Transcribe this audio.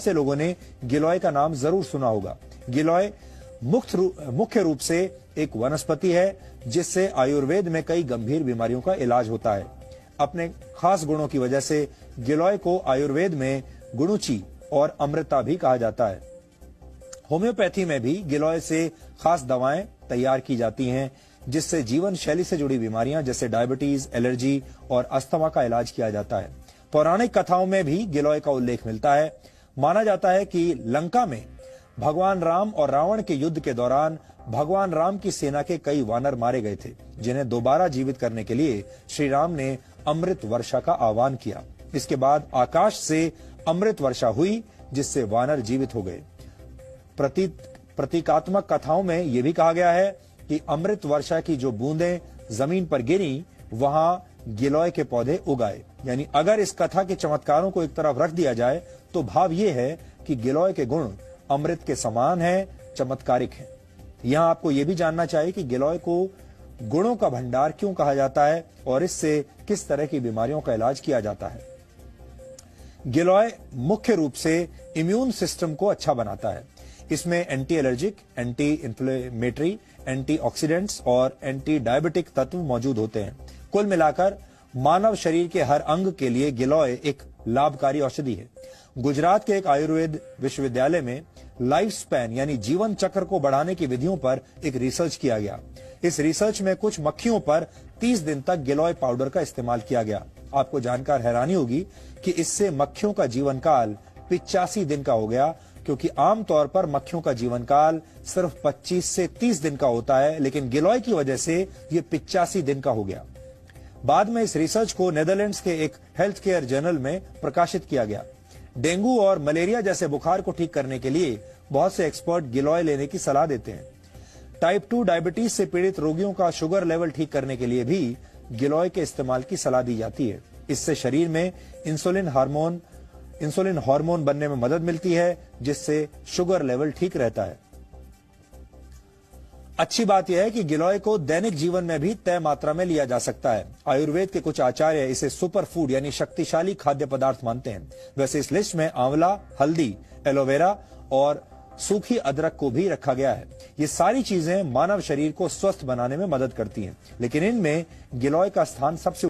से लोगों ने गिलोय का नाम जरूर सुना होगा। गिलोय मुख्य रूप से एक वनस्पति है जिससे आयुर्वेद में कई गंभीर बीमारियों का इलाज होता है। अपने खास गुणों की वजह से गिलोय को आयुर्वेद में गुणुची और अमृता भी कहा जाता है। होम्योपैथी में भी गिलोय से खास दवाएं तैयार की जाती हैं जिससे जीवन शैली से जुड़ी बीमारियां जैसे डायबिटीज, एलर्जी और अस्थमा का इलाज किया जाता है। पौराणिक कथाओं में भी गिलोय का उल्लेख मिलता है। माना जाता है कि लंका में भगवान राम और रावण के युद्ध के दौरान भगवान राम की सेना के कई वानर मारे गए थे, जिन्हें दोबारा जीवित करने के लिए श्री राम ने अमृत वर्षा का आह्वान किया। इसके बाद आकाश से अमृत वर्षा हुई जिससे वानर जीवित हो गए। प्रतीकात्मक कथाओं में यह भी कहा गया है कि अमृत वर्षा की जो बूंदें जमीन पर गिरी वहां गिलोय के पौधे उगाए। यानी अगर इस कथा के चमत्कारों को एक तरफ रख दिया जाए तो भाव यह है कि गिलोय के गुण अमृत के समान है, चमत्कारिक है। यहां आपको यह भी जानना चाहिए कि गिलोय को गुणों का भंडार क्यों कहा जाता है और इससे किस तरह की बीमारियों का इलाज किया जाता है। गिलोय मुख्य रूप से इम्यून सिस्टम को अच्छा बनाता है। इसमें anti allergic, anti inflammatory, antioxidants और एंटी डायबिटिक तत्व मौजूद होते हैं। कुल मिलाकर मानव शरीर के हर अंग के लिए गिलोय एक लाभकारी औषधि है। गुजरात के एक आयुर्वेद विश्वविद्यालय में लाइफ स्पैन यानी जीवन चक्र को बढ़ाने की विधियों पर एक रिसर्च किया गया। इस रिसर्च में कुछ मक्खियों पर 30 दिन तक गिलोय पाउडर का इस्तेमाल किया गया। आपको जानकर हैरानी होगी कि इससे मक्खियों का जीवन काल 85 दिन का हो गया, क्योंकि आमतौर पर मक्खियों का जीवन काल सिर्फ 25 से 30 दिन का होता है, लेकिन गिलोय की वजह से ये 85 दिन का हो गया। बाद में इस रिसर्च को नेदरलैंड्स के एक हेल्थ केयर जर्नल में प्रकाशित किया गया। डेंगू और मलेरिया जैसे बुखार को ठीक करने के लिए बहुत से एक्सपर्ट गिलोय लेने की सलाह देते हैं। टाइप 2 डायबिटीज से पीड़ित रोगियों का शुगर लेवल ठीक करने के लिए भी गिलोय के इस्तेमाल की सलाह दी जाती है। इससे शरीर में इंसुलिन हार्मोन बनने में मदद मिलती है, जिससे शुगर लेवल ठीक रहता है। अच्छी बात यह है कि गिलोय को दैनिक जीवन में भी तय मात्रा में लिया जा सकता है। आयुर्वेद के कुछ आचार्य इसे सुपर फूड यानी शक्तिशाली खाद्य पदार्थ मानते हैं। वैसे इस लिस्ट में आंवला, हल्दी, एलोवेरा और सूखी अदरक को भी रखा गया है। ये सारी चीजें मानव शरीर को स्वस्थ बनाने में मदद करती हैं, लेकिन इनमें गिलोय का स्थान सबसे